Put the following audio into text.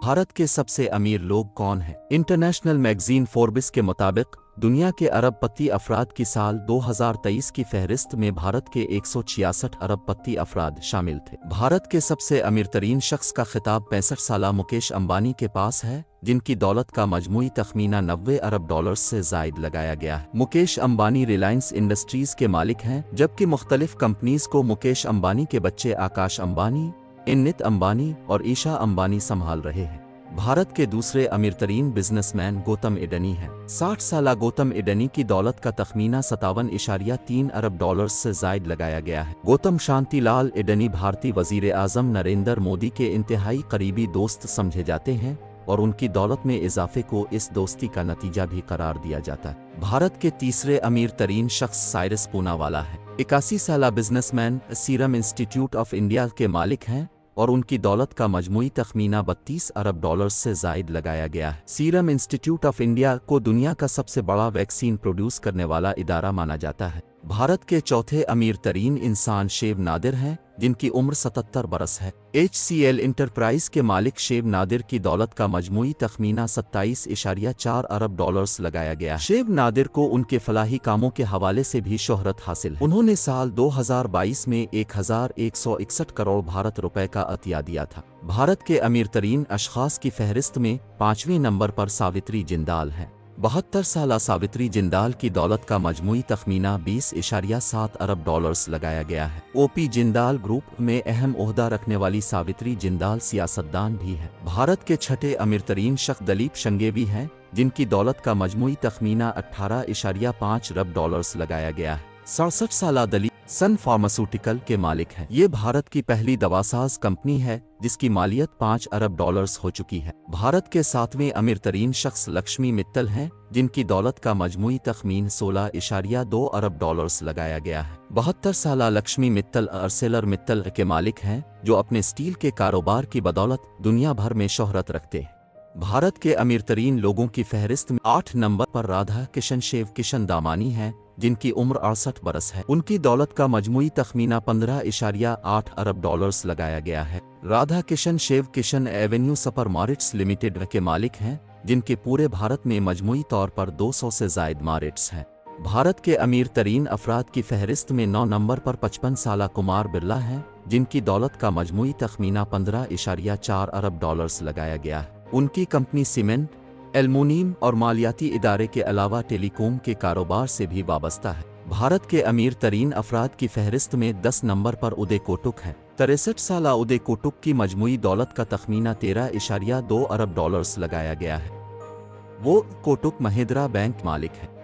भारत के सबसे अमीर लोग कौन हैं? इंटरनेशनल मैगजीन फोर्ब्स के मुताबिक दुनिया के अरबपति अफराद की साल 2023 की फहरिस्त में भारत के 166 अरबपति अफराद शामिल थे। भारत के सबसे अमीर तरीन शख्स का खिताब 65 साला मुकेश अंबानी के पास है, जिनकी दौलत का मजमूई तखमीना 90 अरब डॉलर से जायद लगाया गया है। मुकेश अंबानी रिलायंस इंडस्ट्रीज के मालिक हैं, जबकि मुख्तलिफ कंपनीज को मुकेश अंबानी के बच्चे आकाश अंबानी, इन्नित अंबानी और ईशा अंबानी संभाल रहे हैं। भारत के दूसरे अमीर तरीन बिजनेसमैन गौतम अडानी हैं। 60 साला गौतम अडानी की दौलत का तखमीना 57.3 अरब डॉलर से जायद लगाया गया है। गौतम शांतिलाल अडानी भारतीय वजीर आजम नरेंद्र मोदी के इंतहाई करीबी दोस्त समझे जाते हैं और उनकी दौलत में इजाफे को इस दोस्ती का नतीजा भी करार दिया जाता है। भारत के तीसरे अमीर तरीन शख्स साइरस पूनावाला है। 81 साला businessman serum institute of India के मालिक हैं और उनकी दौलत का मजमूई तखमीना 32 अरब डॉलर से जायद लगाया गया है। सीरम इंस्टीट्यूट ऑफ इंडिया को दुनिया का सबसे बड़ा वैक्सीन प्रोड्यूस करने वाला इदारा माना जाता है। भारत के चौथे अमीर तरीन इंसान शेब नादिर हैं, जिनकी उम्र 77 बरस है। HCL इंटरप्राइज के मालिक शेब नादिर की दौलत का मजमूई तखमीना 27.4 अरब डॉलर्स लगाया गया है। शेब नादिर को उनके फलाही कामों के हवाले से भी शोहरत हासिल है। उन्होंने साल 2022 में 1161 करोड़ भारत रुपए का अतिया दिया था। भारत के अमीर तरीन अशखास की फहरिस्त में 5वें नंबर पर सावित्री जिंदाल हैं। 72 साला सावित्री जिंदाल की दौलत का मजमूई तखमीना 20.7 अरब डॉलर्स लगाया गया है। OP जिंदाल ग्रुप में अहम ओहदा रखने वाली सावित्री जिंदाल सियासतदान भी है। भारत के छठे अमीर तरीन शख्स दलीप संघवी हैं, जिनकी दौलत का मजमूई तखमीना 18.5 अरब डॉलर्स लगाया गया है। 67 साला दलीप सन फार्मास्यूटिकल के मालिक हैं। ये भारत की पहली दवासाज कंपनी है जिसकी मालियत 5 अरब डॉलर्स हो चुकी है। भारत के 7वें अमीर तरीन शख्स लक्ष्मी मित्तल हैं, जिनकी दौलत का मजमूई तखमीन 16.2 अरब डॉलर्स लगाया गया है। 72 साला लक्ष्मी मित्तल आर्सेलर मित्तल के मालिक हैं, जो अपने स्टील के कारोबार की बदौलत दुनिया भर में शोहरत रखते हैं। भारत के अमीर तरीन लोगों की फहरिस्त में 8 नंबर पर राधा किशन शेव किशन दामानी हैं, जिनकी उम्र 68 बरस है। उनकी दौलत का मजमूई तखमीना 15.8 अरब डॉलर्स लगाया गया है। Radha Kishan Shiv Kishan avenue super markets limited के मालिक हैं, जिनके पूरे भारत में मजमूई तौर पर 200 से जायद मार्केट्स हैं। भारत के अमीर तरीन अफराद की फहरिस्त में 9 नंबर पर 55 साला कुमार बिरला हैं, जिनकी दौलत का मजमूई तखमीना 15.4 अरब डॉलर्स लगाया गया है। उनकी कंपनी सीमेंट, एल्युमिनियम और मालियाती इदारे के अलावा टेलीकॉम के कारोबार से भी वाबस्ता है। भारत के अमीर तरीन अफराद की फहरिस्त में 10 नंबर पर उदय कोटक है। 63 साला उदय कोटक की मजमूई दौलत का तखमीना 13.2 अरब डॉलर्स लगाया गया है। वो कोटक महिंद्रा बैंक मालिक है।